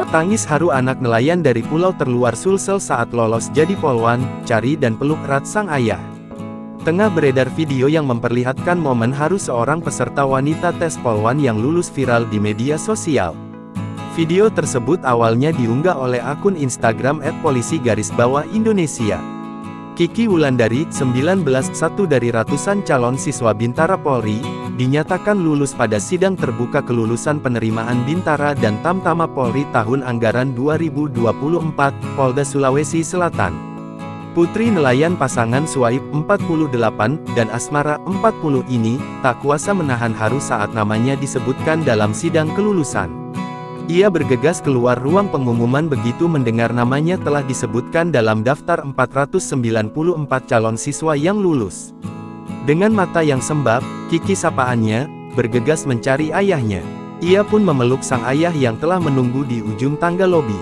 Tangis haru anak nelayan dari pulau terluar Sulsel saat lolos jadi polwan, cari dan peluk erat sang ayah. Tengah beredar video yang memperlihatkan momen haru seorang peserta wanita tes polwan yang lulus viral di media sosial. Video tersebut awalnya diunggah oleh akun Instagram @polisi_Indonesia. Kiki Wulandari, 19, satu dari ratusan calon siswa Bintara Polri, dinyatakan lulus pada sidang terbuka kelulusan penerimaan Bintara dan Tamtama Polri tahun anggaran 2024, Polda Sulawesi Selatan. Putri nelayan pasangan Suaib, 48, dan Asmara, 40 ini, tak kuasa menahan haru saat namanya disebutkan dalam sidang kelulusan. Ia bergegas keluar ruang pengumuman begitu mendengar namanya telah disebutkan dalam daftar 494 calon siswa yang lulus. Dengan mata yang sembab, Kiki sapaannya, bergegas mencari ayahnya. Ia pun memeluk sang ayah yang telah menunggu di ujung tangga lobi.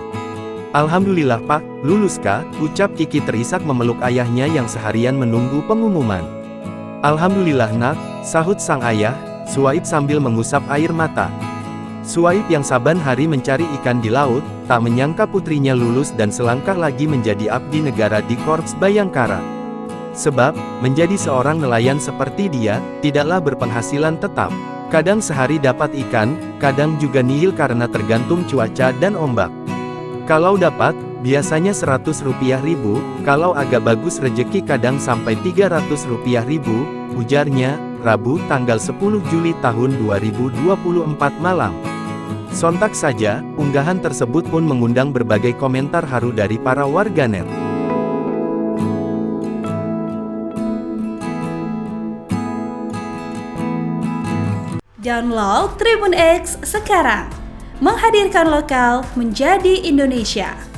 "Alhamdulillah Pak, lulus Kak," ucap Kiki terisak memeluk ayahnya yang seharian menunggu pengumuman. "Alhamdulillah Nak," sahut sang ayah, Suaib sambil mengusap air mata. Suaib yang saban hari mencari ikan di laut, tak menyangka putrinya lulus dan selangkah lagi menjadi abdi negara di Korps Bayangkara. Sebab, menjadi seorang nelayan seperti dia, tidaklah berpenghasilan tetap. Kadang sehari dapat ikan, kadang juga nihil karena tergantung cuaca dan ombak. Kalau dapat, biasanya Rp100.000, kalau agak bagus rejeki kadang sampai Rp300.000, ujarnya, Rabu, tanggal 10 Juli tahun 2024 malam. Sontak saja, unggahan tersebut pun mengundang berbagai komentar haru dari para warganet. Download Tribun X sekarang, menghadirkan lokal menjadi Indonesia.